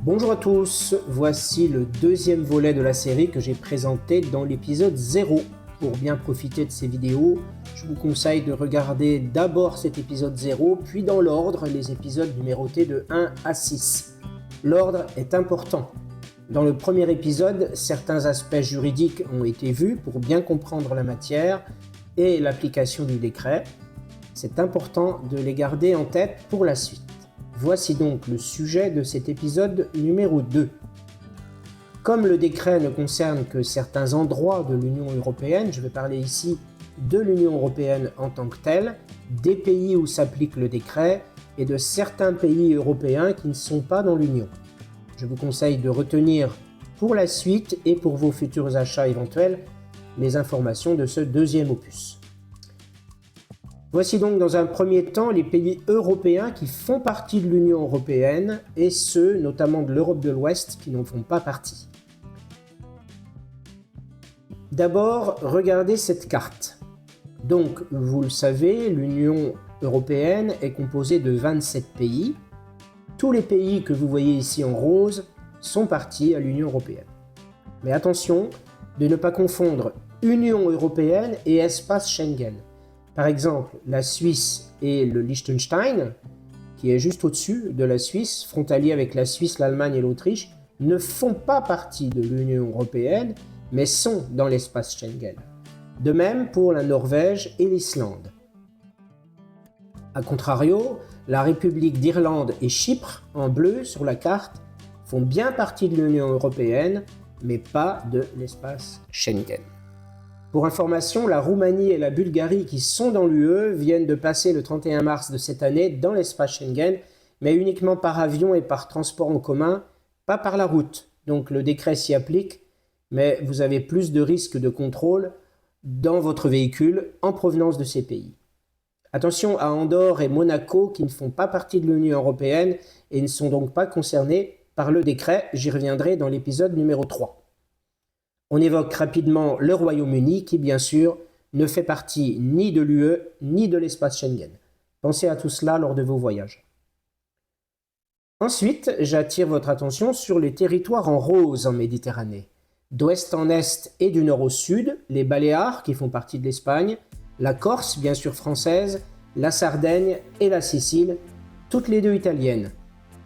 Bonjour à tous, voici le deuxième volet de la série que j'ai présenté dans l'épisode 0. Pour bien profiter de ces vidéos, je vous conseille de regarder d'abord cet épisode 0, puis dans l'ordre les épisodes numérotés de 1 à 6. L'ordre est important. Dans le premier épisode, certains aspects juridiques ont été vus pour bien comprendre la matière et l'application du décret. C'est important de les garder en tête pour la suite. Voici donc le sujet de cet épisode numéro 2. Comme le décret ne concerne que certains endroits de l'Union européenne, je vais parler ici de l'Union européenne en tant que telle, des pays où s'applique le décret et de certains pays européens qui ne sont pas dans l'Union. Je vous conseille de retenir pour la suite et pour vos futurs achats éventuels les informations de ce deuxième opus. Voici donc dans un premier temps les pays européens qui font partie de l'Union européenne et ceux notamment de l'Europe de l'Ouest qui n'en font pas partie. D'abord, regardez cette carte. Donc, vous le savez, l'Union européenne est composée de 27 pays. Tous les pays que vous voyez ici en rose sont partis à l'Union européenne. Mais attention de ne pas confondre Union européenne et espace Schengen. Par exemple, la Suisse et le Liechtenstein, qui est juste au-dessus de la Suisse, frontalier avec la Suisse, l'Allemagne et l'Autriche, ne font pas partie de l'Union européenne, mais sont dans l'espace Schengen. De même pour la Norvège et l'Islande. A contrario, la République d'Irlande et Chypre, en bleu sur la carte, font bien partie de l'Union européenne, mais pas de l'espace Schengen. Pour information, la Roumanie et la Bulgarie qui sont dans l'UE viennent de passer le 31 mars de cette année dans l'espace Schengen, mais uniquement par avion et par transport en commun, pas par la route. Donc le décret s'y applique, mais vous avez plus de risques de contrôle dans votre véhicule en provenance de ces pays. Attention à Andorre et Monaco qui ne font pas partie de l'Union européenne et ne sont donc pas concernés par le décret, j'y reviendrai dans l'épisode numéro 3. On évoque rapidement le Royaume-Uni qui, bien sûr, ne fait partie ni de l'UE ni de l'espace Schengen. Pensez à tout cela lors de vos voyages. Ensuite, j'attire votre attention sur les territoires en rose en Méditerranée. D'ouest en est et du nord au sud, les Baléares qui font partie de l'Espagne, la Corse, bien sûr française, la Sardaigne et la Sicile, toutes les deux italiennes.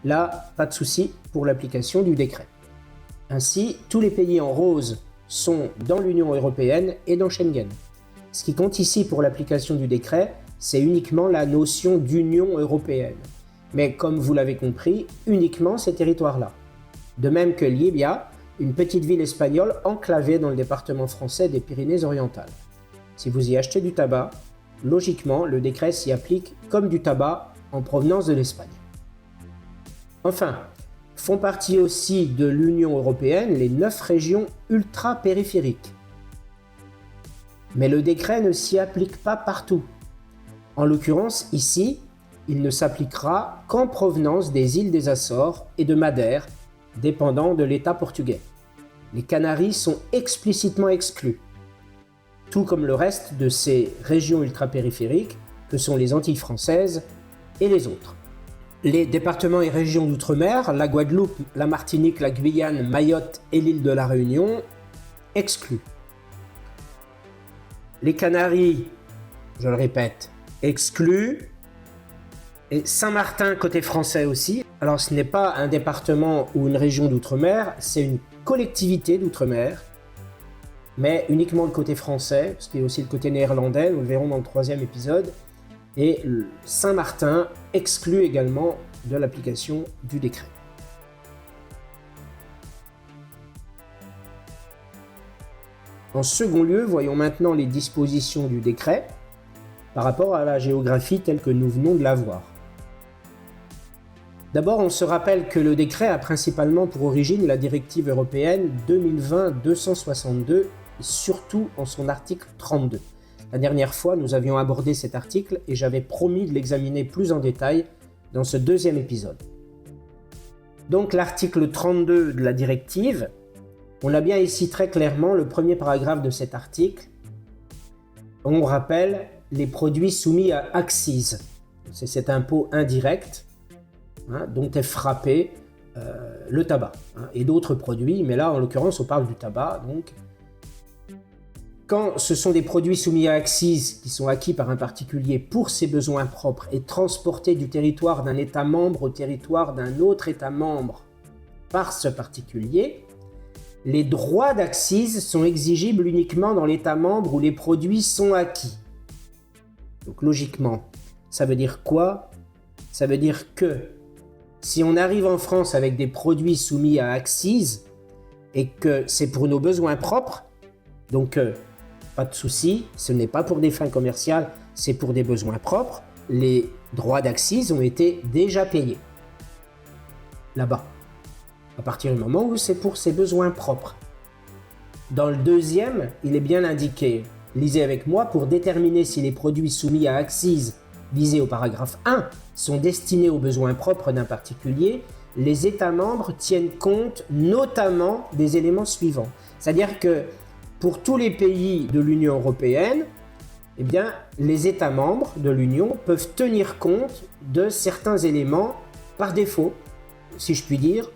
Là, pas de souci pour l'application du décret. Ainsi, tous les pays en rose sont dans l'Union européenne et dans Schengen. Ce qui compte ici pour l'application du décret, c'est uniquement la notion d'Union européenne. Mais comme vous l'avez compris, uniquement ces territoires-là. De même que Libia, une petite ville espagnole enclavée dans le département français des Pyrénées-Orientales. Si vous y achetez du tabac, logiquement, le décret s'y applique comme du tabac en provenance de l'Espagne. Enfin, font partie aussi de l'Union européenne les 9 régions ultra-périphériques. Mais le décret ne s'y applique pas partout. En l'occurrence, ici, il ne s'appliquera qu'en provenance des îles des Açores et de Madère, dépendant de l'État portugais. Les Canaries sont explicitement exclus, tout comme le reste de ces régions ultra-périphériques que sont les Antilles françaises et les autres. Les départements et régions d'outre-mer, la Guadeloupe, la Martinique, la Guyane, Mayotte et l'île de la Réunion, exclus. Les Canaries, je le répète, exclus. Et Saint-Martin côté français aussi. Alors ce n'est pas un département ou une région d'outre-mer, c'est une collectivité d'outre-mer, mais uniquement le côté français, parce qu'il y a aussi le côté néerlandais, nous le verrons dans le 3e épisode. Et Saint-Martin exclut également de l'application du décret. En second lieu, voyons maintenant les dispositions du décret par rapport à la géographie telle que nous venons de la voir. D'abord, on se rappelle que le décret a principalement pour origine la directive européenne 2020-262, et surtout en son article 32. La dernière fois, nous avions abordé cet article et j'avais promis de l'examiner plus en détail dans ce 2e épisode. Donc l'article 32 de la directive, on a bien ici très clairement le premier paragraphe de cet article. On rappelle les produits soumis à accise. C'est cet impôt indirect dont est frappé le tabac et d'autres produits, mais là en l'occurrence on parle du tabac. Donc, quand ce sont des produits soumis à accise qui sont acquis par un particulier pour ses besoins propres et transportés du territoire d'un État membre au territoire d'un autre État membre par ce particulier, les droits d'accise sont exigibles uniquement dans l'État membre où les produits sont acquis. Donc logiquement, ça veut dire quoi? Ça veut dire que si on arrive en France avec des produits soumis à accise et que c'est pour nos besoins propres, donc pas de souci, ce n'est pas pour des fins commerciales, c'est pour des besoins propres, les droits d'accise ont été déjà payés là-bas, à partir du moment où c'est pour ses besoins propres. Dans le deuxième, il est bien indiqué, lisez avec moi, pour déterminer si les produits soumis à accise visés au paragraphe 1 sont destinés aux besoins propres d'un particulier, les États membres tiennent compte notamment des éléments suivants. C'est-à-dire que pour tous les pays de l'Union européenne, eh bien, les États membres de l'Union peuvent tenir compte de certains éléments par défaut, si je puis dire,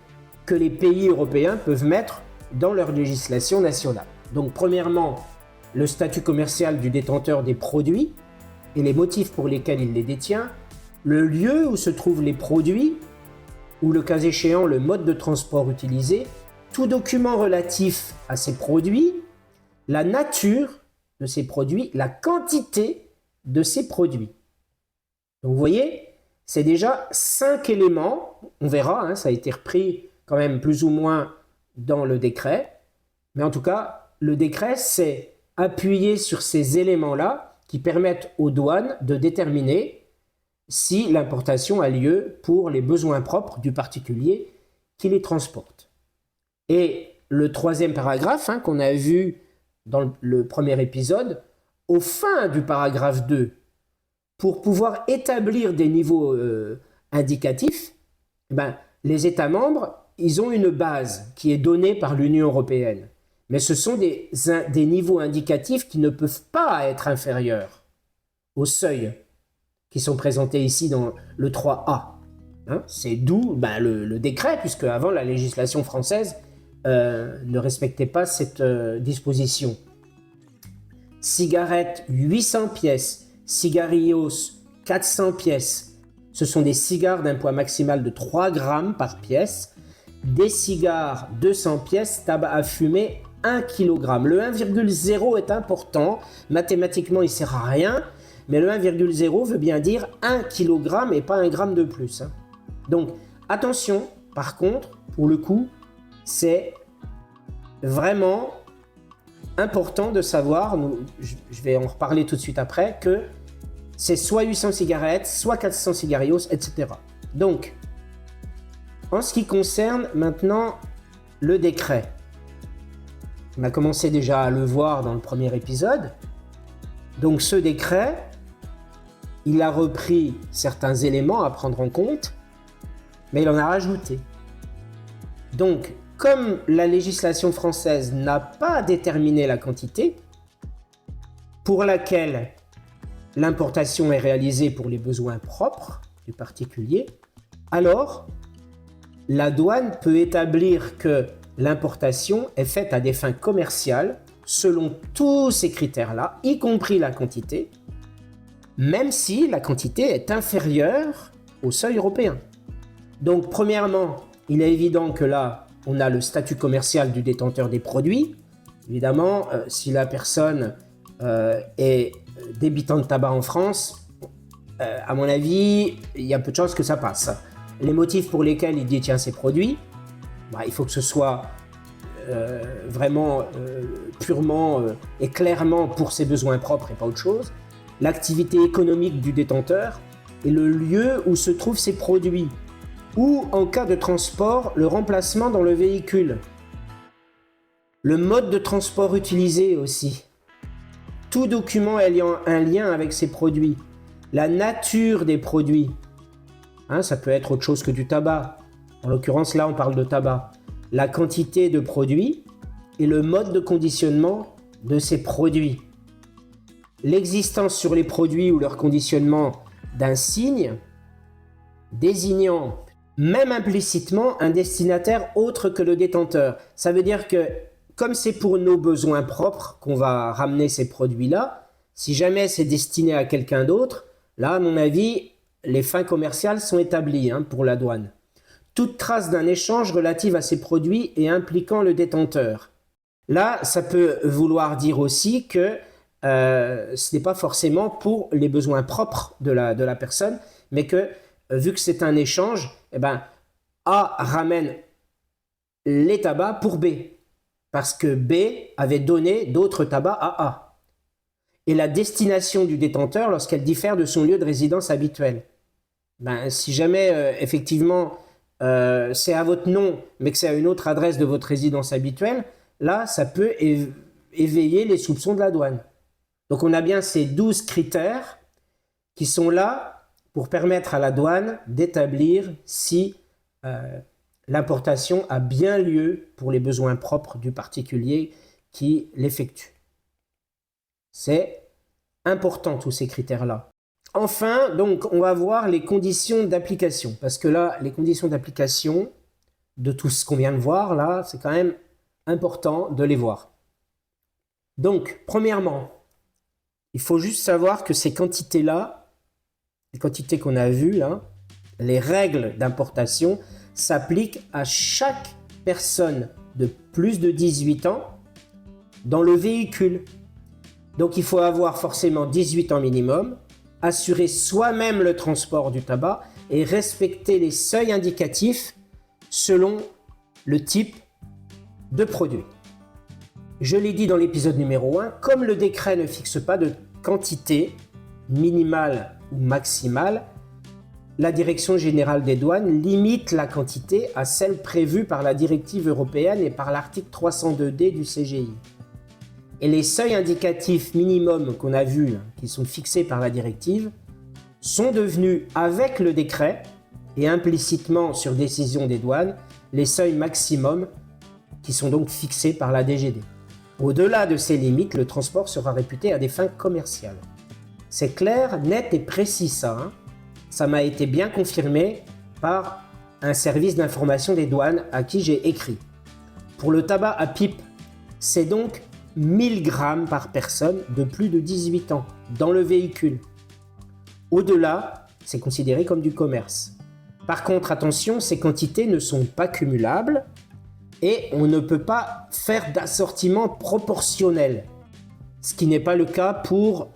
que les pays européens peuvent mettre dans leur législation nationale. Donc, premièrement, le statut commercial du détenteur des produits et les motifs pour lesquels il les détient, le lieu où se trouvent les produits, ou le cas échéant, le mode de transport utilisé, tout document relatif à ces produits, la nature de ces produits, la quantité de ces produits. Donc vous voyez, c'est déjà 5 éléments, on verra, ça a été repris quand même plus ou moins dans le décret, mais en tout cas, le décret s'est appuyé sur ces éléments-là qui permettent aux douanes de déterminer si l'importation a lieu pour les besoins propres du particulier qui les transporte. Et le troisième paragraphe qu'on a vu dans le premier épisode, au fin du paragraphe 2, pour pouvoir établir des niveaux indicatifs, les États membres, ils ont une base qui est donnée par l'Union européenne. Mais ce sont des niveaux indicatifs qui ne peuvent pas être inférieurs aux seuils qui sont présentés ici dans le 3A. C'est d'où le décret, puisque avant la législation française ne respectait pas cette disposition. Cigarettes 800 pièces, cigarillos 400 pièces. Ce sont des cigares d'un poids maximal de 3 grammes par pièce. Des cigares 200 pièces, tabac à fumer 1 kg. Le 1,0 est important, mathématiquement il ne sert à rien, mais le 1,0 veut bien dire 1 kg et pas 1 gramme de plus. Donc attention, par contre, pour le coup, c'est vraiment important de savoir, je vais en reparler tout de suite après, que c'est soit 800 cigarettes, soit 400 cigarillos, etc. Donc, en ce qui concerne maintenant le décret, on a commencé déjà à le voir dans le premier épisode. Donc ce décret, il a repris certains éléments à prendre en compte, mais il en a rajouté. Donc, comme la législation française n'a pas déterminé la quantité pour laquelle l'importation est réalisée pour les besoins propres du particulier, alors la douane peut établir que l'importation est faite à des fins commerciales selon tous ces critères-là, y compris la quantité, même si la quantité est inférieure au seuil européen. Donc premièrement, il est évident que là, on a le statut commercial du détenteur des produits. Évidemment, si la personne est débitant de tabac en France, à mon avis, il y a peu de chances que ça passe. Les motifs pour lesquels il détient ces produits, il faut que ce soit vraiment purement et clairement pour ses besoins propres et pas autre chose. L'activité économique du détenteur et le lieu où se trouvent ces produits. Ou, en cas de transport, le remplacement dans le véhicule. Le mode de transport utilisé aussi. Tout document ayant un lien avec ces produits. La nature des produits. Ça peut être autre chose que du tabac. En l'occurrence, là, on parle de tabac. La quantité de produits et le mode de conditionnement de ces produits. L'existence sur les produits ou leur conditionnement d'un signe désignant même implicitement un destinataire autre que le détenteur. Ça veut dire que comme c'est pour nos besoins propres qu'on va ramener ces produits-là, si jamais c'est destiné à quelqu'un d'autre, là, à mon avis, les fins commerciales sont établies pour la douane. Toute trace d'un échange relative à ces produits et impliquant le détenteur. Là, ça peut vouloir dire aussi que ce n'est pas forcément pour les besoins propres de la personne, mais que vu que c'est un échange, eh ben, A ramène les tabacs pour B, parce que B avait donné d'autres tabacs à A. Et la destination du détenteur lorsqu'elle diffère de son lieu de résidence habituel. Ben, si jamais effectivement c'est à votre nom, mais que c'est à une autre adresse de votre résidence habituelle, là, ça peut éveiller les soupçons de la douane. Donc on a bien ces 12 critères qui sont là pour permettre à la douane d'établir si l'importation a bien lieu pour les besoins propres du particulier qui l'effectue. C'est important tous ces critères-là. Enfin, donc, on va voir les conditions d'application. Parce que là, les conditions d'application de tout ce qu'on vient de voir, là, c'est quand même important de les voir. Donc, premièrement, il faut juste savoir que ces quantités-là, les quantités qu'on a vues, là, les règles d'importation s'appliquent à chaque personne de plus de 18 ans dans le véhicule. Donc, il faut avoir forcément 18 ans minimum, assurer soi-même le transport du tabac et respecter les seuils indicatifs selon le type de produit. Je l'ai dit dans l'épisode numéro 1, comme le décret ne fixe pas de quantité minimale ou maximale, la Direction générale des douanes limite la quantité à celle prévue par la directive européenne et par l'article 302D du CGI. Et les seuils indicatifs minimums qu'on a vus, qui sont fixés par la directive, sont devenus, avec le décret, et implicitement sur décision des douanes, les seuils maximums qui sont donc fixés par la DGD. Au-delà de ces limites, le transport sera réputé à des fins commerciales. C'est clair, net et précis ça. Ça m'a été bien confirmé par un service d'information des douanes à qui j'ai écrit. Pour le tabac à pipe, c'est donc 1000 grammes par personne de plus de 18 ans dans le véhicule. Au-delà, c'est considéré comme du commerce. Par contre, attention, ces quantités ne sont pas cumulables et on ne peut pas faire d'assortiment proportionnel. Ce qui n'est pas le cas pour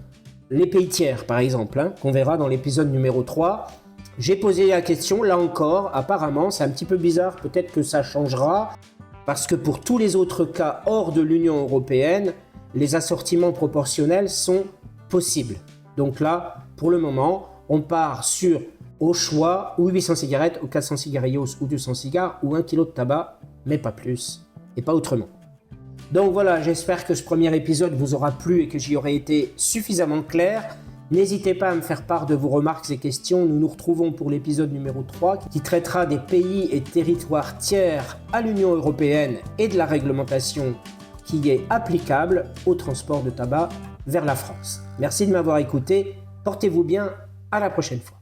les pays tiers, par exemple, qu'on verra dans l'épisode numéro 3. J'ai posé la question, là encore, apparemment, c'est un petit peu bizarre, peut-être que ça changera. Parce que pour tous les autres cas hors de l'Union européenne, les assortiments proportionnels sont possibles. Donc là, pour le moment, on part sur, au choix, ou 800 cigarettes, ou 400 cigarillos, ou 200 cigares, ou 1 kg de tabac, mais pas plus, et pas autrement. Donc voilà, j'espère que ce premier épisode vous aura plu et que j'y aurai été suffisamment clair. N'hésitez pas à me faire part de vos remarques et questions. Nous nous retrouvons pour l'épisode numéro 3 qui traitera des pays et territoires tiers à l'Union européenne et de la réglementation qui est applicable au transport de tabac vers la France. Merci de m'avoir écouté. Portez-vous bien. À la prochaine fois.